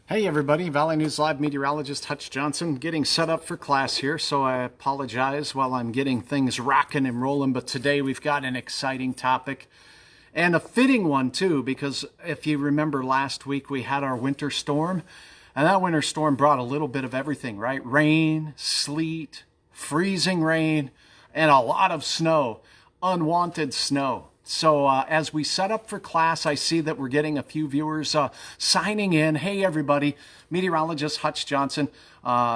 Hey everybody, Valley News Live meteorologist Hutch Johnson getting set up for class here, so I apologize while I'm getting things rocking and rolling, but today we've got an exciting topic and a fitting one too, because if you remember last week we had our winter storm, and that winter storm brought a little bit of everything, right? Rain, sleet, freezing rain, and a lot of snow, unwanted snow. So as we set up for class, I see that we're getting a few viewers signing in. Hey, everybody. Meteorologist Hutch Johnson,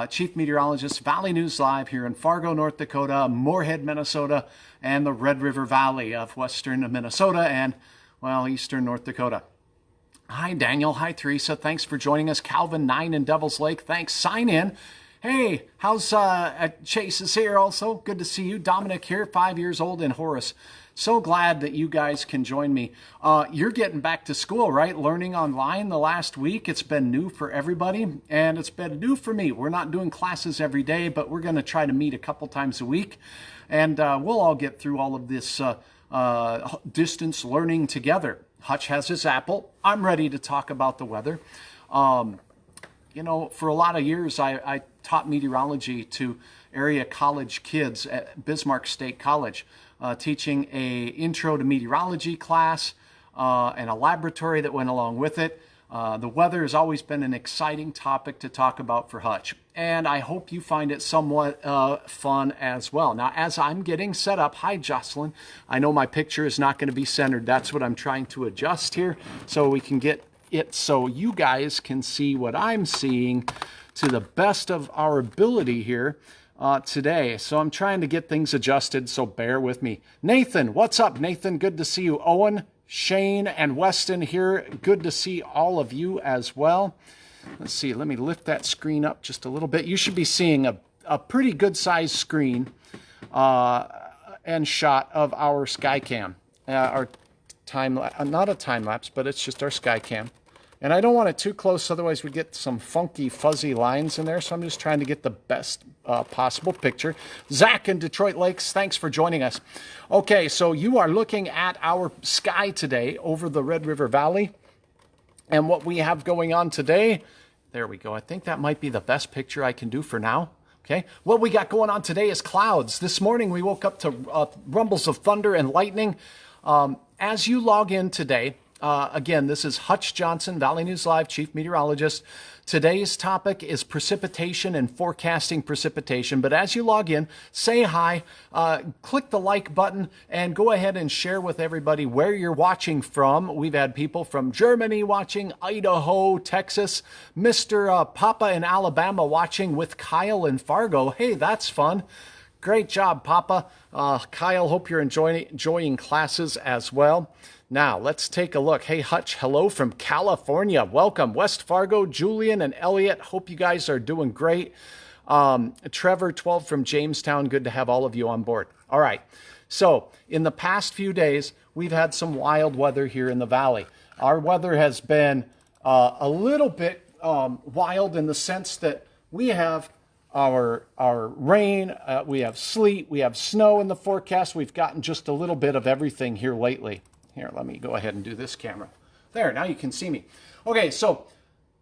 Chief Meteorologist, Valley News Live here in Fargo, North Dakota, Moorhead, Minnesota, and the Red River Valley of western Minnesota and, well, eastern North Dakota. Hi, Daniel. Hi, Teresa. Thanks for joining us. Calvin, 9 in Devil's Lake. Thanks. Sign in. Hey, how's Chase is here also. Good to see you. Dominic here, 5 years old in Horace. So glad that you guys can join me. You're getting back to school, right? Learning online the last week. It's been new for everybody, and it's been new for me. We're not doing classes every day, but we're going to try to meet a couple times a week, and we'll all get through all of this distance learning together. Hutch has his apple. I'm ready to talk about the weather. You know, for a lot of years, I taught meteorology to area college kids at Bismarck State College, teaching a intro to meteorology class and a laboratory that went along with it. The weather has always been an exciting topic to talk about for Hutch, and I hope you find it somewhat fun as well. Now, as I'm getting set up, hi, Jocelyn. I know my picture is not going to be centered. That's what I'm trying to adjust here so we can get it so you guys can see what I'm seeing to the best of our ability here today. So I'm trying to get things adjusted, so bear with me. Nathan, what's up, Nathan? Good to see you. Owen, Shane, and Weston here. Good to see all of you as well. Let's see, let me lift that screen up just a little bit. You should be seeing a pretty good sized screen and shot of our Skycam. Our time, not a time lapse, but it's just our Skycam. And I don't want it too close, otherwise we get some funky, fuzzy lines in there. So I'm just trying to get the best possible picture. Zach in Detroit Lakes, thanks for joining us. Okay, so you are looking at our sky today over the Red River Valley. And what we have going on today, there we go. I think that might be the best picture I can do for now. Okay, what we got going on today is clouds. This morning we woke up to rumbles of thunder and lightning. As you log in today, again, this is Hutch Johnson, Valley News Live, Chief Meteorologist. Today's topic is precipitation and forecasting precipitation. But as you log in, say hi, click the like button, and go ahead and share with everybody where you're watching from. We've had people from Germany watching, Idaho, Texas, Mr. Papa in Alabama watching with Kyle in Fargo. Hey, that's fun. Great job, Papa. Kyle, hope you're enjoying classes as well. Now, let's take a look. Hey, Hutch, hello from California. Welcome. West Fargo, Julian, and Elliot. Hope you guys are doing great. Trevor, 12 from Jamestown. Good to have all of you on board. All right. So, in the past few days, we've had some wild weather here in the valley. Our weather has been a little bit wild in the sense that we have our rain, we have sleet, we have snow in the forecast. We've gotten just a little bit of everything here lately. Here, let me go ahead and do this camera. There, now you can see me. Okay, so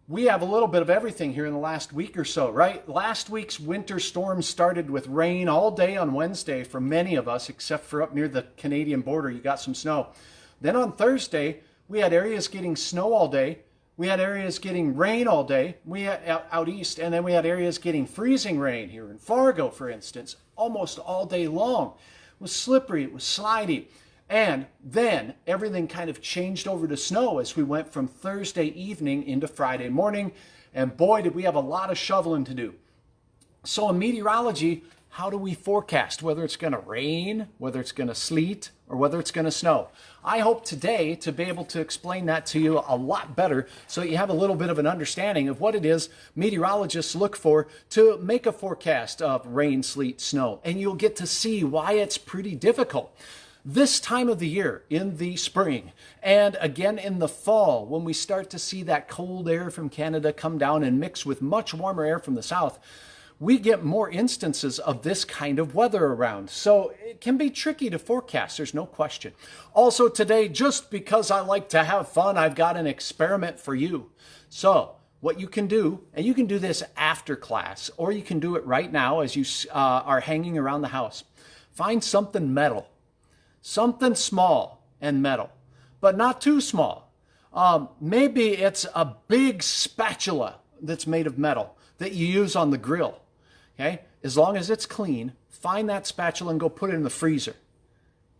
we have a little bit of everything here in the last week or so, right? Last week's winter storm started with rain all day on Wednesday for many of us, except for up near the Canadian border, you got some snow. Then on Thursday, we had areas getting snow all day. We had areas getting rain all day. We had out east, and then we had areas getting freezing rain here in Fargo, for instance, almost all day long. It was slippery, it was slidey. And then everything kind of changed over to snow as we went from Thursday evening into Friday morning. And boy, did we have a lot of shoveling to do. So in meteorology, how do we forecast whether it's going to rain, whether it's going to sleet, or whether it's going to snow? I hope today to be able to explain that to you a lot better so you have a little bit of an understanding of what it is meteorologists look for to make a forecast of rain, sleet, snow. And you'll get to see why it's pretty difficult. This time of the year, in the spring, and again in the fall, when we start to see that cold air from Canada come down and mix with much warmer air from the south, we get more instances of this kind of weather around. So it can be tricky to forecast, there's no question. Also today, just because I like to have fun, I've got an experiment for you. So what you can do, and you can do this after class, or you can do it right now as you are hanging around the house. Find something metal, something small and metal, but not too small. Maybe it's a big spatula that's made of metal that you use on the grill. Okay? As long as it's clean, find that spatula and go put it in the freezer.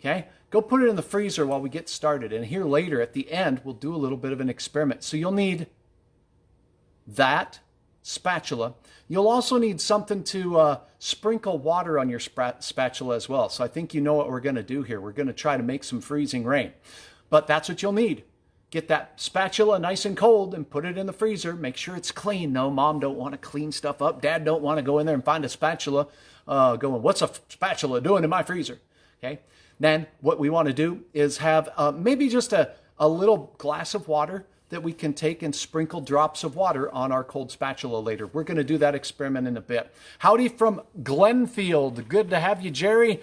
Okay? Go put it in the freezer while we get started. And here later at the end, we'll do a little bit of an experiment. So you'll need that spatula. You'll also need something to sprinkle water on your spatula as well. So I think you know what we're going to do here. We're going to try to make some freezing rain. But that's what you'll need. Get that spatula nice and cold and put it in the freezer. Make sure it's clean. No, Mom don't want to clean stuff up. Dad don't want to go in there and find a spatula going, what's a spatula doing in my freezer? Okay. Then what we want to do is have maybe just a little glass of water that we can take and sprinkle drops of water on our cold spatula later. We're going to do that experiment in a bit. Howdy from Glenfield. Good to have you, Jerry.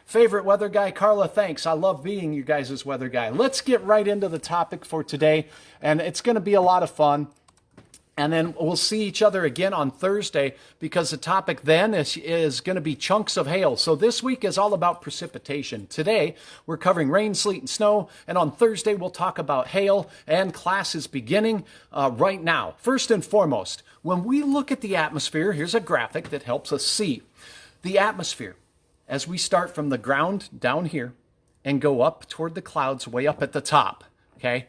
Favorite weather guy, Carla, thanks. I love being you guys' weather guy. Let's get right into the topic for today, and it's going to be a lot of fun. And then we'll see each other again on Thursday because the topic then is going to be chunks of hail. So this week is all about precipitation. Today, we're covering rain, sleet, and snow. And on Thursday, we'll talk about hail, and class is beginning right now. First and foremost, when we look at the atmosphere, here's a graphic that helps us see the atmosphere. As we start from the ground down here and go up toward the clouds way up at the top, okay,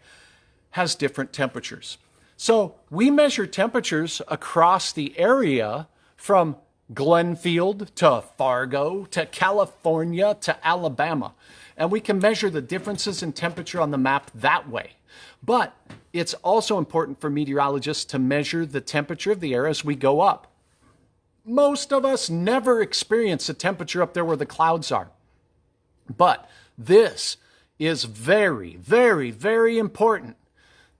has different temperatures. So we measure temperatures across the area from Glenfield to Fargo to California to Alabama. And we can measure the differences in temperature on the map that way. But it's also important for meteorologists to measure the temperature of the air as we go up. Most of us never experience the temperature up there where the clouds are. But this is very, very, very important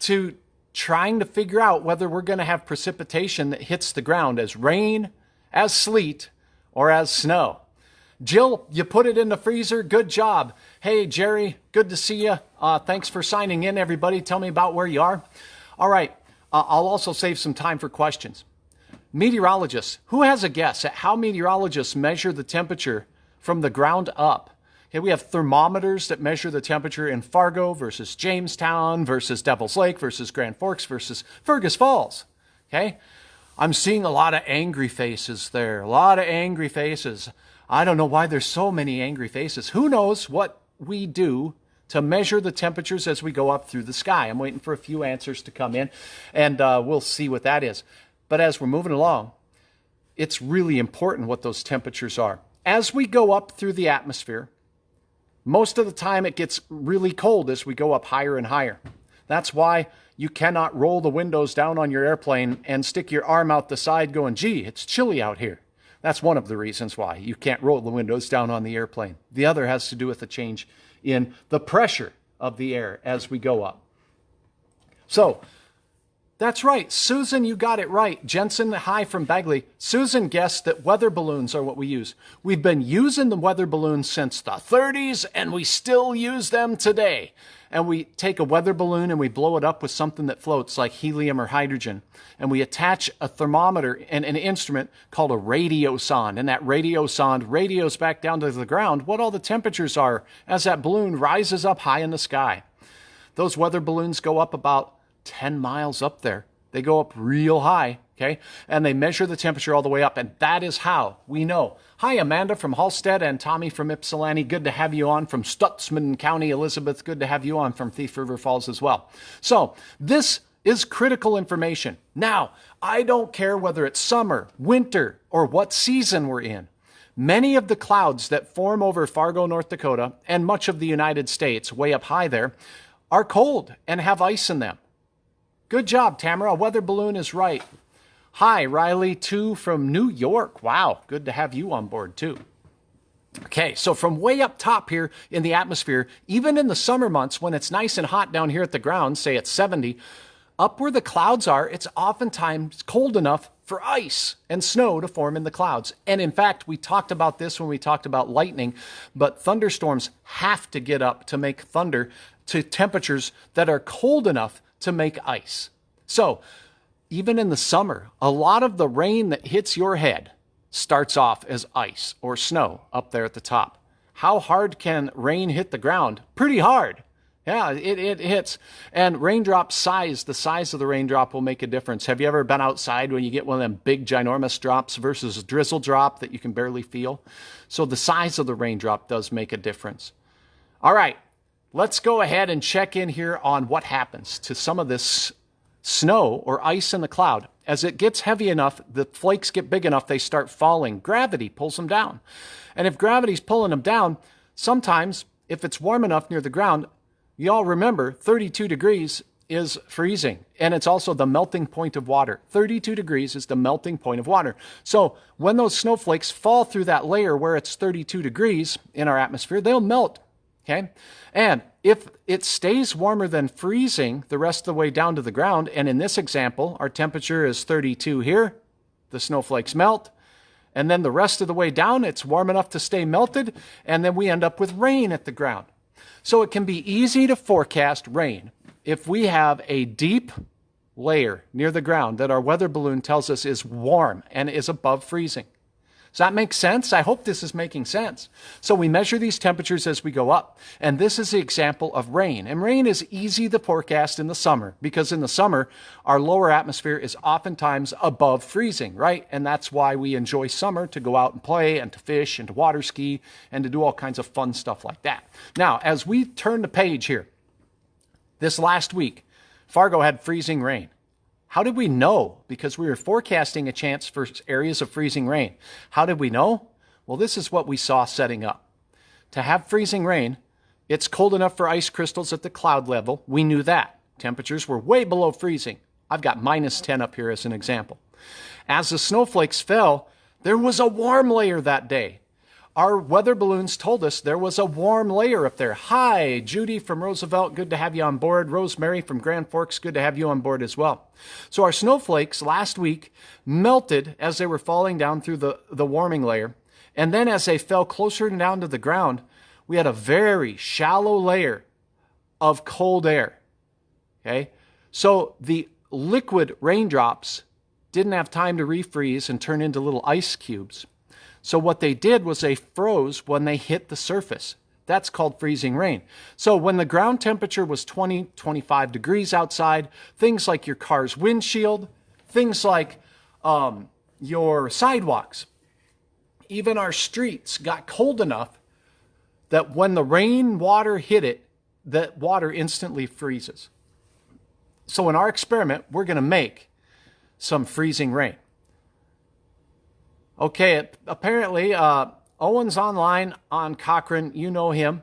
to trying to figure out whether we're going to have precipitation that hits the ground as rain, as sleet, or as snow. Jill, you put it in the freezer. Good job. Hey, Jerry, good to see you. Thanks for signing in, everybody. Tell me about where you are. All right. I'll also save some time for questions. Meteorologists, who has a guess at how meteorologists measure the temperature from the ground up? Okay, we have thermometers that measure the temperature in Fargo versus Jamestown versus Devil's Lake versus Grand Forks versus Fergus Falls. Okay, I'm seeing a lot of angry faces there. A lot of angry faces. I don't know why there's so many angry faces. Who knows what we do to measure the temperatures as we go up through the sky? I'm waiting for a few answers to come in, and we'll see what that is. But as we're moving along, it's really important what those temperatures are. As we go up through the atmosphere, most of the time it gets really cold as we go up higher and higher. That's why you cannot roll the windows down on your airplane and stick your arm out the side going, gee, it's chilly out here. That's one of the reasons why you can't roll the windows down on the airplane. The other has to do with the change in the pressure of the air as we go up. So, that's right. Susan, you got it right. Jensen, hi from Bagley. Susan guessed that weather balloons are what we use. We've been using the weather balloons since the 30s, and we still use them today. And we take a weather balloon and we blow it up with something that floats like helium or hydrogen. And we attach a thermometer and an instrument called a radiosonde. And that radiosonde radios back down to the ground what all the temperatures are as that balloon rises up high in the sky. Those weather balloons go up about 10 miles up there. They go up real high, okay? And they measure the temperature all the way up, and that is how we know. Hi, Amanda from Halstead and Tommy from Ypsilanti. Good to have you on from Stutzman County. Elizabeth, good to have you on from Thief River Falls as well. So this is critical information. Now, I don't care whether it's summer, winter, or what season we're in. Many of the clouds that form over Fargo, North Dakota, and much of the United States, way up high there, are cold and have ice in them. Good job, Tamara. A weather balloon is right. Hi, Riley, too, from New York. Wow, good to have you on board, too. Okay, so from way up top here in the atmosphere, even in the summer months when it's nice and hot down here at the ground, say it's 70, up where the clouds are, it's oftentimes cold enough for ice and snow to form in the clouds. And in fact, we talked about this when we talked about lightning, but thunderstorms have to get up to make thunder to temperatures that are cold enough to make ice. So even in the summer, a lot of the rain that hits your head starts off as ice or snow up there at the top. How hard can rain hit the ground? Pretty hard. Yeah, it hits. And raindrop size, the size of the raindrop will make a difference. Have you ever been outside when you get one of them big, ginormous drops versus a drizzle drop that you can barely feel? So the size of the raindrop does make a difference. All right, let's go ahead and check in here on what happens to some of this snow or ice in the cloud. As it gets heavy enough, the flakes get big enough, they start falling. Gravity pulls them down. And if gravity's pulling them down, sometimes if it's warm enough near the ground, you all remember 32 degrees is freezing, and it's also the melting point of water. 32 degrees is the melting point of water. So when those snowflakes fall through that layer where it's 32 degrees in our atmosphere, they'll melt, okay? And if it stays warmer than freezing the rest of the way down to the ground, and in this example, our temperature is 32 here, the snowflakes melt, and then the rest of the way down, it's warm enough to stay melted, and then we end up with rain at the ground. So it can be easy to forecast rain if we have a deep layer near the ground that our weather balloon tells us is warm and is above freezing. Does that make sense? I hope this is making sense. So we measure these temperatures as we go up. And this is the example of rain. And rain is easy to forecast in the summer because in the summer, our lower atmosphere is oftentimes above freezing, right? And that's why we enjoy summer, to go out and play and to fish and to water ski and to do all kinds of fun stuff like that. Now, as we turn the page here, this last week, Fargo had freezing rain. How did we know? Because we were forecasting a chance for areas of freezing rain. How did we know? Well, this is what we saw setting up. To have freezing rain, it's cold enough for ice crystals at the cloud level. We knew that. Temperatures were way below freezing. I've got -10 up here as an example. As the snowflakes fell, there was a warm layer that day. Our weather balloons told us there was a warm layer up there. Hi, Judy from Roosevelt, good to have you on board. Rosemary from Grand Forks, good to have you on board as well. So our snowflakes last week melted as they were falling down through the warming layer. And then as they fell closer down to the ground, we had a very shallow layer of cold air. Okay? So the liquid raindrops didn't have time to refreeze and turn into little ice cubes. So what they did was they froze when they hit the surface. That's called freezing rain. So when the ground temperature was 20, 25 degrees outside, things like your car's windshield, things like your sidewalks, even our streets got cold enough that when the rain water hit it, that water instantly freezes. So in our experiment, we're going to make some freezing rain. Okay, apparently, Owen's online on Cochrane. You know him.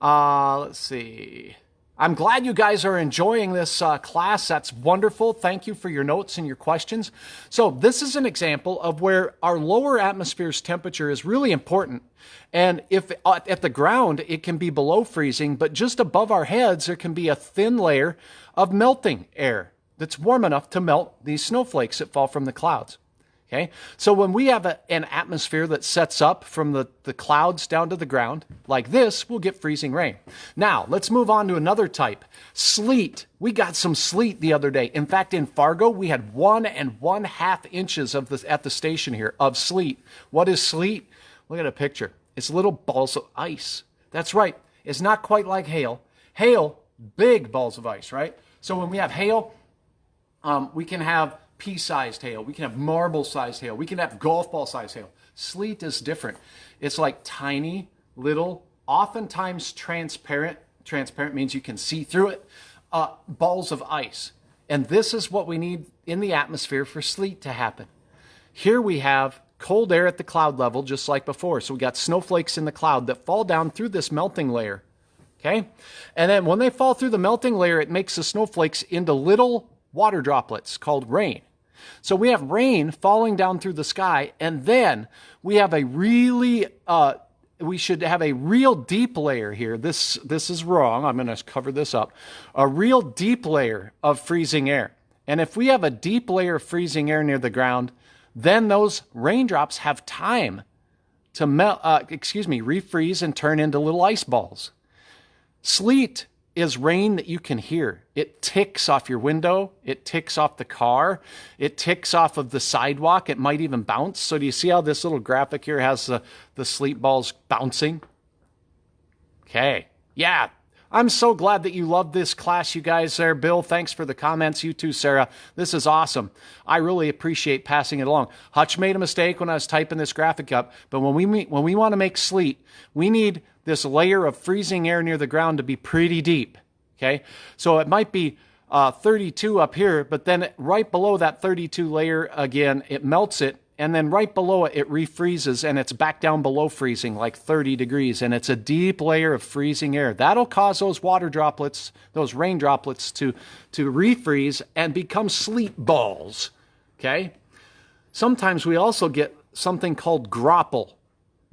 Let's see. I'm glad you guys are enjoying this class. That's wonderful. Thank you for your notes and your questions. So this is an example of where our lower atmosphere's temperature is really important. And if at the ground, it can be below freezing, but just above our heads, there can be a thin layer of melting air that's warm enough to melt these snowflakes that fall from the clouds. Okay, so when we have an atmosphere that sets up from the clouds down to the ground, like this, we'll get freezing rain. Now, let's move on to another type. Sleet. We got some sleet the other day. In fact, in Fargo, we had 1 1/2 inches at the station here of sleet. What is sleet? Look at a picture. It's little balls of ice. That's right. It's not quite like hail. Hail, big balls of ice, right? So when we have hail, we can have pea-sized hail. We can have marble-sized hail. We can have golf ball-sized hail. Sleet is different. It's like tiny, little, oftentimes transparent. Transparent means you can see through it. Balls of ice. And this is what we need in the atmosphere for sleet to happen. Here we have cold air at the cloud level, just like before. So we got snowflakes in the cloud that fall down through this melting layer. Okay? And then when they fall through the melting layer, it makes the snowflakes into little water droplets called rain. So we have rain falling down through the sky, and then we have a really, we should have a real deep layer here. This is wrong. I'm going to cover this up. A real deep layer of freezing air. And if we have a deep layer of freezing air near the ground, then those raindrops have time to refreeze and turn into little ice balls. Sleet is rain that you can hear. It ticks off your window. It ticks off the car. It ticks off of the sidewalk. It might even bounce. So do you see how this little graphic here has the sleet balls bouncing? Okay. Yeah. I'm so glad that you love this class, you guys there. Bill, thanks for the comments. You too, Sarah. This is awesome. I really appreciate passing it along. Hutch made a mistake when I was typing this graphic up, but when we want to make sleet, we need this layer of freezing air near the ground to be pretty deep, okay? So it might be 32 up here, but then right below that 32 layer, again, it melts it, and then right below it, it refreezes, and it's back down below freezing, like 30 degrees, and it's a deep layer of freezing air. That'll cause those water droplets, those rain droplets to refreeze and become sleet balls, okay? Sometimes we also get something called grapple.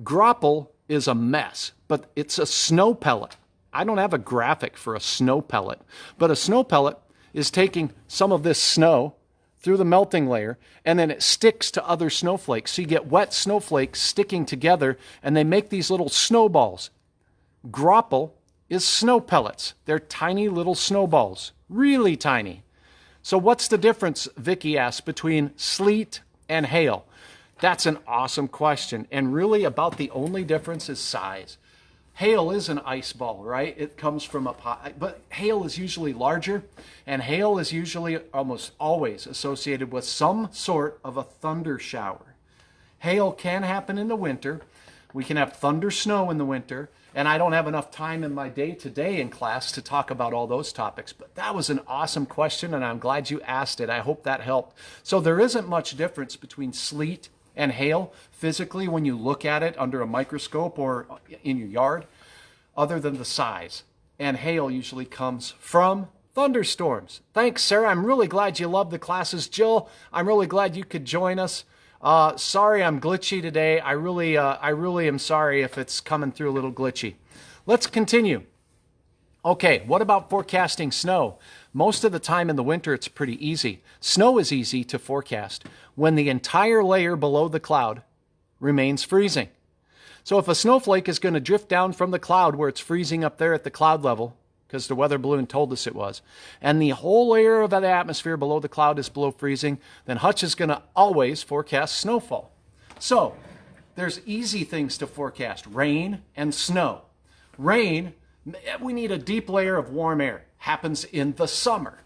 Grapple is a mess, but it's a snow pellet. I don't have a graphic for a snow pellet, but a snow pellet is taking some of this snow through the melting layer, and then it sticks to other snowflakes. So you get wet snowflakes sticking together, and they make these little snowballs. Grapple is snow pellets. They're tiny little snowballs, really tiny. So what's the difference, Vicky asked, between sleet and hail? That's an awesome question, and really about the only difference is size. Hail is an ice ball, right? It comes from up high, but hail is usually larger, and hail is usually almost always associated with some sort of a thunder shower. Hail can happen in the winter. We can have thunder snow in the winter, and I don't have enough time in my day today in class to talk about all those topics, but that was an awesome question, and I'm glad you asked it. I hope that helped. So there isn't much difference between sleet and hail physically when you look at it under a microscope or in your yard, other than the size. And hail usually comes from thunderstorms. Thanks, Sarah. I'm really glad you love the classes. Jill, I'm really glad you could join us. Sorry I'm glitchy today. I really am sorry if it's coming through a little glitchy. Let's continue. Okay, what about forecasting snow? Most of the time in the winter, it's pretty easy. Snow is easy to forecast when the entire layer below the cloud remains freezing. So if a snowflake is going to drift down from the cloud where it's freezing up there at the cloud level, because the weather balloon told us it was, and the whole layer of the atmosphere below the cloud is below freezing, then Hutch is going to always forecast snowfall. So there's easy things to forecast: rain and snow. Rain, we need a deep layer of warm air. Happens in the summer.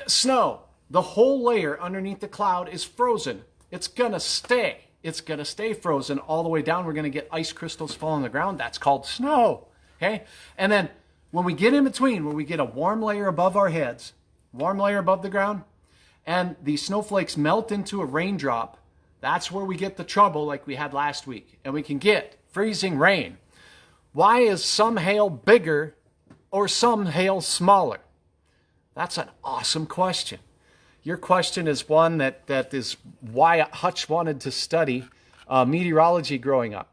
Snow, the whole layer underneath the cloud is frozen. It's going to stay. It's going to stay frozen all the way down. We're going to get ice crystals fall on the ground. That's called snow. Okay? And then when we get in between, when we get a warm layer above our heads, warm layer above the ground, and the snowflakes melt into a raindrop, that's where we get the trouble like we had last week. And we can get freezing rain. Why is some hail bigger or some hail smaller? That's an awesome question. Your question is one that is why Hutch wanted to study meteorology growing up.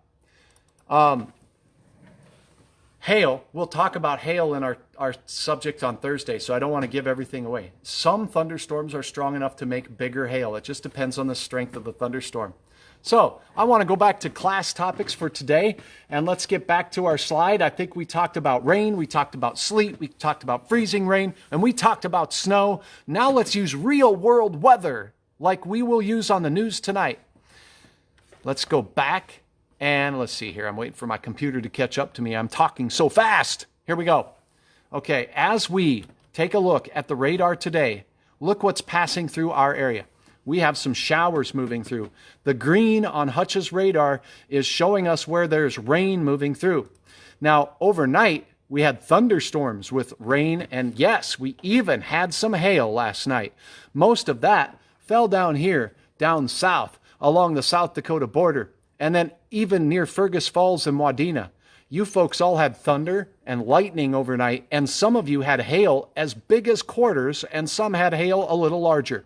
Hail, we'll talk about hail in our subject on Thursday, so I don't want to give everything away. Some thunderstorms are strong enough to make bigger hail. It just depends on the strength of the thunderstorm. So I want to go back to class topics for today, and let's get back to our slide. I think we talked about rain, we talked about sleet, we talked about freezing rain, and we talked about snow. Now let's use real world weather like we will use on the news tonight. Let's go back and let's see here. I'm waiting for my computer to catch up to me. I'm talking so fast. Here we go. Okay, as we take a look at the radar today, look what's passing through our area. We have some showers moving through. The green on Hutch's radar is showing us where there's rain moving through. Now, overnight, we had thunderstorms with rain, and yes, we even had some hail last night. Most of that fell down here, down south, along the South Dakota border, and then even near Fergus Falls and Wadena. You folks all had thunder and lightning overnight, and some of you had hail as big as quarters, and some had hail a little larger.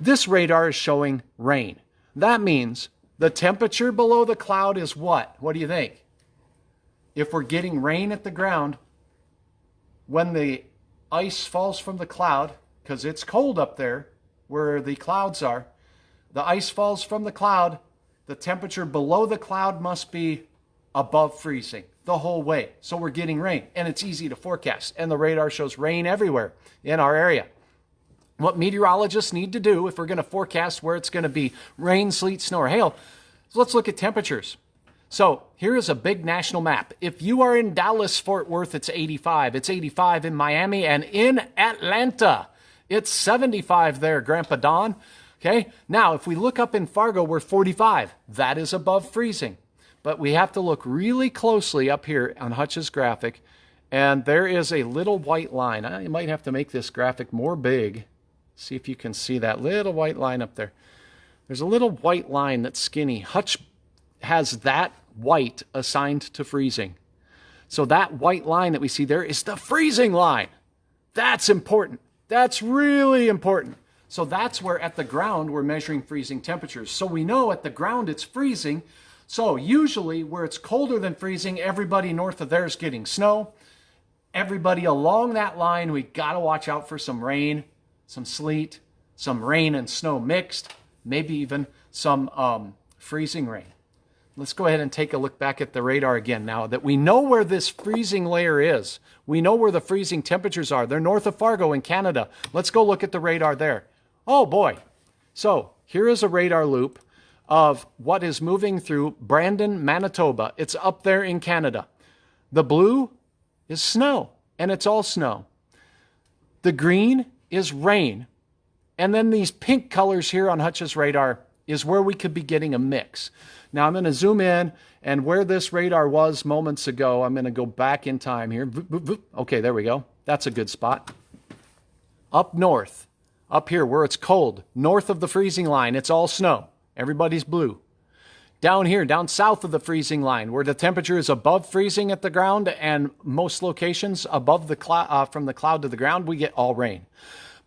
This radar is showing rain. That means the temperature below the cloud is what? What do you think? If we're getting rain at the ground, when the ice falls from the cloud, because it's cold up there where the clouds are, the ice falls from the cloud, the temperature below the cloud must be above freezing. the whole way. So we're getting rain, and it's easy to forecast. And the radar shows rain everywhere in our area. What meteorologists need to do if we're going to forecast where it's going to be rain, sleet, snow, or hail, is let's look at temperatures. So here is a big national map. If you are in Dallas, Fort Worth, it's 85. It's 85 in Miami, and in Atlanta, it's 75 there, Grandpa Don. Okay, now if we look up in Fargo, we're 45. That is above freezing. But we have to look really closely up here on Hutch's graphic, and there is a little white line. I might have to make this graphic more big. See if you can see that little white line up there. There's a little white line that's skinny. Hutch has that white assigned to freezing. So that white line that we see there is the freezing line. That's important. That's really important. So that's where at the ground we're measuring freezing temperatures. So we know at the ground it's freezing. So usually where it's colder than freezing, everybody north of there is getting snow. Everybody along that line, we got to watch out for some rain, some sleet, some rain and snow mixed, maybe even some freezing rain. Let's go ahead and take a look back at the radar again now that we know where this freezing layer is. We know where the freezing temperatures are. They're north of Fargo in Canada. Let's go look at the radar there. Oh boy. So here is a radar loop of what is moving through Brandon, Manitoba. It's up there in Canada. The blue is snow, and it's all snow. The green is rain. And then these pink colors here on Hutch's radar is where we could be getting a mix. Now I'm going to zoom in, and where this radar was moments ago, I'm going to go back in time here. Okay, there we go. That's a good spot. Up north, up here where it's cold, north of the freezing line, it's all snow. Everybody's blue. Down here, down south of the freezing line, where the temperature is above freezing at the ground, and most locations above the cloud, from the cloud to the ground, we get all rain.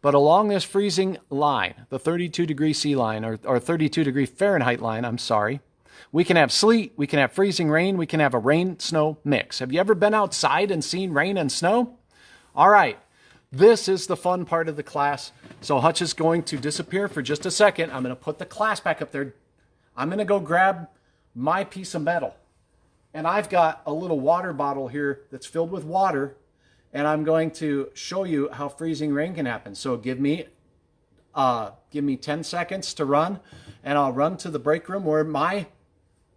But along this freezing line, the 32 degree C line, or 32 degree Fahrenheit line, I'm sorry, we can have sleet, we can have freezing rain, we can have a rain-snow mix. Have you ever been outside and seen rain and snow? All right, this is the fun part of the class. So Hutch is going to disappear for just a second. I'm going to put the class back up there. I'm going to go grab my piece of metal. And I've got a little water bottle here that's filled with water. And I'm going to show you how freezing rain can happen. So give me 10 seconds to run, and I'll run to the break room where my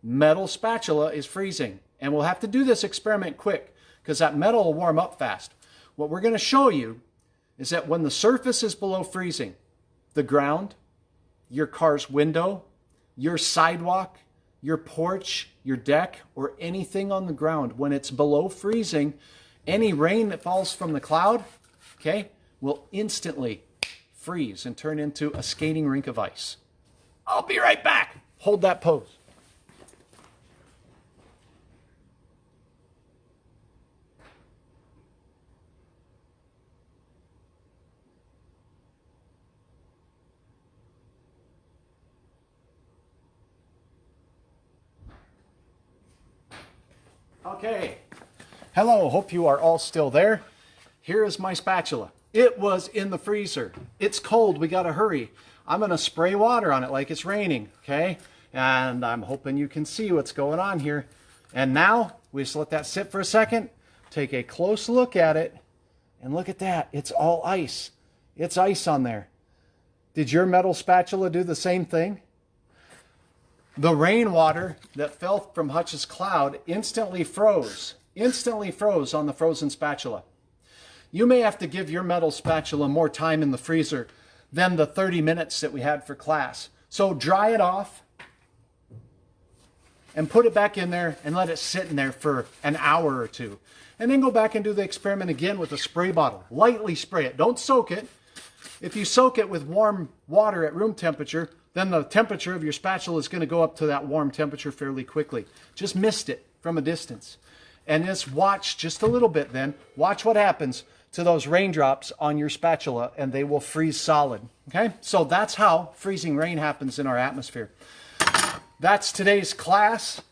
metal spatula is freezing. And we'll have to do this experiment quick because that metal will warm up fast. What we're going to show you is that when the surface is below freezing, the ground, your car's window, your sidewalk, your porch, your deck, or anything on the ground, when it's below freezing, any rain that falls from the cloud, okay, will instantly freeze and turn into a skating rink of ice. I'll be right back. Hold that pose. Okay. Hello, hope you are all still there. Here is my spatula. It was in the freezer. It's cold, we gotta hurry. I'm gonna spray water on it like it's raining, okay? And I'm hoping you can see what's going on here. And now, we just let that sit for a second, take a close look at it, and look at that, it's all ice. It's ice on there. Did your metal spatula do the same thing? The rainwater that fell from Hutch's cloud instantly froze on the frozen spatula. You may have to give your metal spatula more time in the freezer than the 30 minutes that we had for class. So dry it off and put it back in there and let it sit in there for an hour or two. And then go back and do the experiment again with a spray bottle. Lightly spray it. Don't soak it. If you soak it with warm water at room temperature, then the temperature of your spatula is going to go up to that warm temperature fairly quickly. Just mist it from a distance. And just watch just a little bit then. Watch what happens to those raindrops on your spatula, and they will freeze solid. Okay? So that's how freezing rain happens in our atmosphere. That's today's class.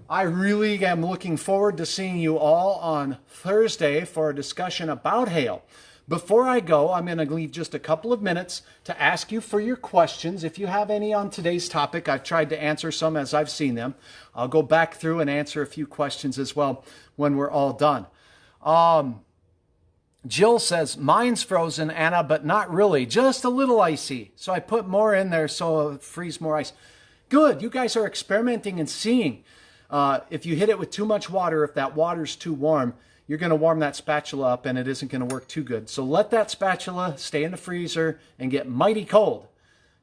I really am looking forward to seeing you all on Thursday for a discussion about hail. Before I go, I'm going to leave just a couple of minutes to ask you for your questions. If you have any on today's topic, I've tried to answer some as I've seen them. I'll go back through and answer a few questions as well when we're all done. Jill says, mine's frozen, Anna, but not really, just a little icy. So I put more in there so it freeze more ice. Good, you guys are experimenting and seeing. If you hit it with too much water, if that water's too warm, you're going to warm that spatula up and it isn't going to work too good. So let that spatula stay in the freezer and get mighty cold.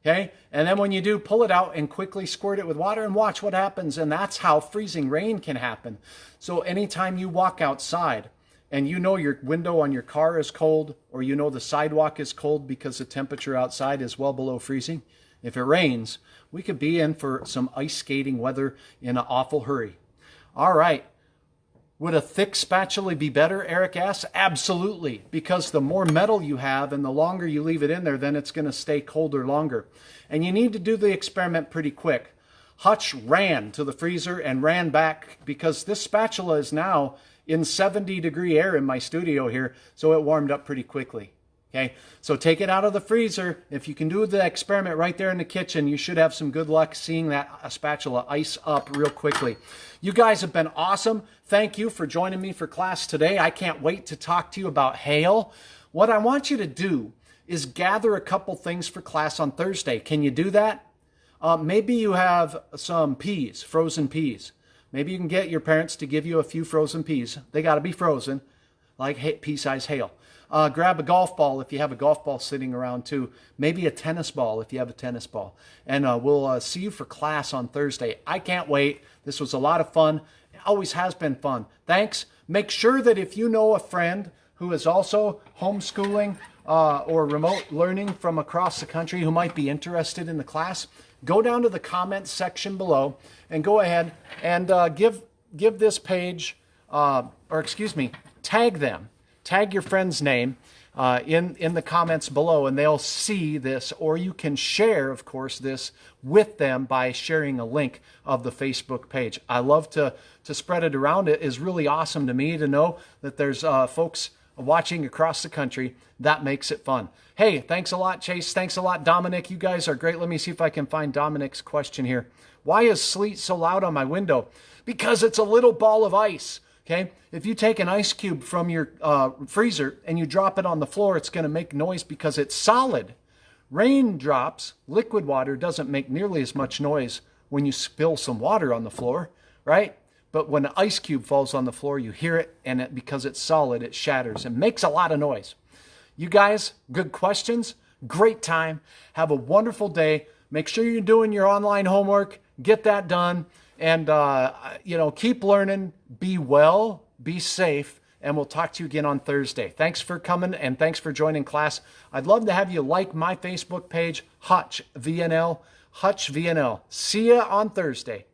Okay? And then when you do, pull it out and quickly squirt it with water and watch what happens. And that's how freezing rain can happen. So anytime you walk outside and you know your window on your car is cold, or you know the sidewalk is cold because the temperature outside is well below freezing, if it rains, we could be in for some ice skating weather in an awful hurry. All right. Would a thick spatula be better, Eric asks? Absolutely, because the more metal you have and the longer you leave it in there, then it's going to stay colder longer. And you need to do the experiment pretty quick. Hutch ran to the freezer and ran back because this spatula is now in 70-degree air in my studio here, so it warmed up pretty quickly. Okay, so take it out of the freezer. If you can do the experiment right there in the kitchen, you should have some good luck seeing that spatula ice up real quickly. You guys have been awesome. Thank you for joining me for class today. I can't wait to talk to you about hail. What I want you to do is gather a couple things for class on Thursday. Can you do that? Maybe you have some peas, frozen peas. Maybe you can get your parents to give you a few frozen peas. They got to be frozen, like pea-sized hail. Grab a golf ball if you have a golf ball sitting around too. Maybe a tennis ball if you have a tennis ball. And we'll see you for class on Thursday. I can't wait. This was a lot of fun. It always has been fun. Thanks. Make sure that if you know a friend who is also homeschooling or remote learning from across the country who might be interested in the class, go down to the comments section below and go ahead and give this page, tag them. Tag your friend's name in the comments below, and they'll see this, or you can share, of course, this with them by sharing a link of the Facebook page. I love to spread it around. It is really awesome to me to know that there's folks watching across the country. That makes it fun. Hey, thanks a lot, Chase. Thanks a lot, Dominic. You guys are great. Let me see if I can find Dominic's question here. Why is sleet so loud on my window? Because it's a little ball of ice. Okay, if you take an ice cube from your freezer and you drop it on the floor, it's going to make noise because it's solid. Raindrops, liquid water, doesn't make nearly as much noise when you spill some water on the floor, right? But when an ice cube falls on the floor, you hear it, and because it's solid, it shatters and makes a lot of noise. You guys, good questions, great time. Have a wonderful day. Make sure you're doing your online homework. Get that done. And, keep learning, be well, be safe, and we'll talk to you again on Thursday. Thanks for coming, and thanks for joining class. I'd love to have you like my Facebook page, Hutch VNL. See ya on Thursday.